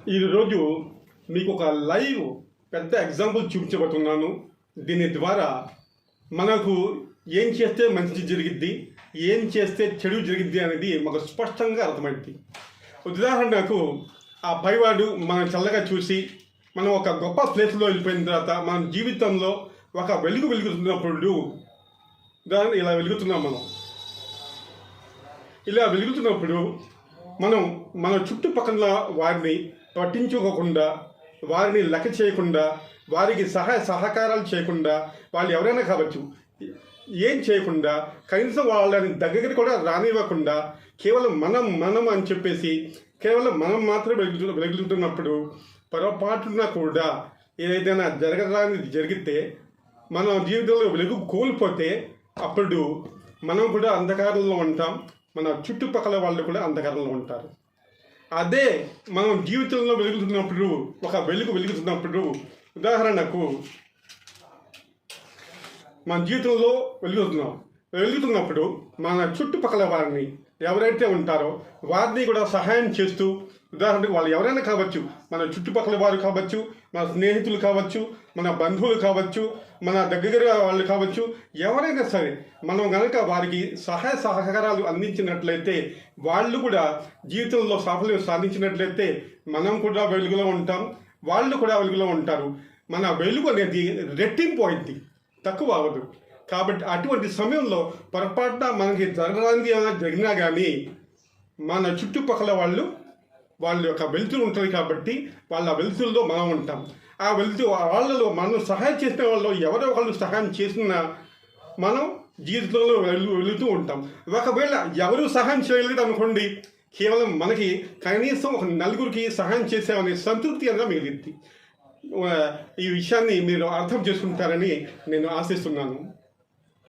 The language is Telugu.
ఈరోజు మీకు ఒక లైవ్ పెద్ద ఎగ్జాంపుల్ చూపించబోతున్నాను. దీని ద్వారా మనకు ఏం చేస్తే మంచి జరిగిద్ది, ఏం చేస్తే చెడు జరిగిద్ది అనేది మాకు స్పష్టంగా అర్థమైంది. ఉదాహరణకు ఆ పైవాడు మనం చల్లగా చూసి మనం ఒక గొప్ప ప్లేస్లో వెళ్ళిపోయిన తర్వాత మన జీవితంలో ఒక వెలుగుతున్నప్పుడు దాన్ని ఇలా వెలుగుతున్నాం. ఇలా వెలుగుతున్నప్పుడు మనం మన చుట్టుపక్కల వారిని పట్టించుకోకుండా, వారిని లెక్క చేయకుండా, వారికి సహకారాలు చేయకుండా, వాళ్ళు ఎవరైనా కావచ్చు, ఏం చేయకుండా, కనీసం వాళ్ళని దగ్గరికి కూడా రానివ్వకుండా కేవలం మనం అని చెప్పేసి కేవలం మనం మాత్రమే వెలుగుతున్నప్పుడు పొరపాటున కూడా ఏదైనా జరిగితే మన జీవితంలో వెలుగు కోల్పోతే అప్పుడు మనం కూడా అంధకారంలో ఉంటాం, మన చుట్టుపక్కల వాళ్ళు కూడా అంధకారంలో ఉంటారు. అదే మనం జీవితంలో వెలుగుతున్నప్పుడు, ఒక వెలుగుతున్నప్పుడు, ఉదాహరణకు మన జీవితంలో వెలుగుతున్నప్పుడు మన చుట్టుపక్కల వారిని ఎవరైతే ఉంటారో వారిని కూడా సహాయం చేస్తూ, ఉదాహరణకు వాళ్ళు ఎవరైనా కావచ్చు, మన చుట్టుపక్కల వారు కావచ్చు, మన స్నేహితులు కావచ్చు, మన బంధువులు కావచ్చు, మన దగ్గర వాళ్ళు కావచ్చు, ఎవరైనా సరే మనం కనుక వారికి సహాయ సహకారాలు అందించినట్లయితే, వాళ్ళు కూడా జీవితంలో సాఫల్యం సాధించినట్లయితే మనం కూడా వెలుగులో ఉంటాం, వాళ్ళు కూడా వెలుగులో ఉంటారు. మన వెలుగు అనేది రెట్టింపు అయింది, తక్కువ అవ్వదు. కాబట్టి అటువంటి సమయంలో పొరపాటున మనకి జరిగినా కానీ మన చుట్టుపక్కల వాళ్ళ యొక్క వెలుతురు ఉంటుంది కాబట్టి వాళ్ళ వెలుతురులో మనం ఉంటాం. ఆ వాళ్ళలో మనం సహాయం చేసిన వాళ్ళు ఎవరో ఒకళ్ళు సహాయం చేసినా మనం జీవితంలో వెళుతూ ఉంటాం. ఒకవేళ ఎవరు సహాయం చేయలేదు అనుకోండి, కేవలం మనకి కనీసం ఒక నలుగురికి సహాయం చేసామనే సంతృప్తి అనేది మిగిలింది. ఈ విషయాన్ని మీరు అర్థం చేసుకుంటారని నేను ఆశిస్తున్నాను.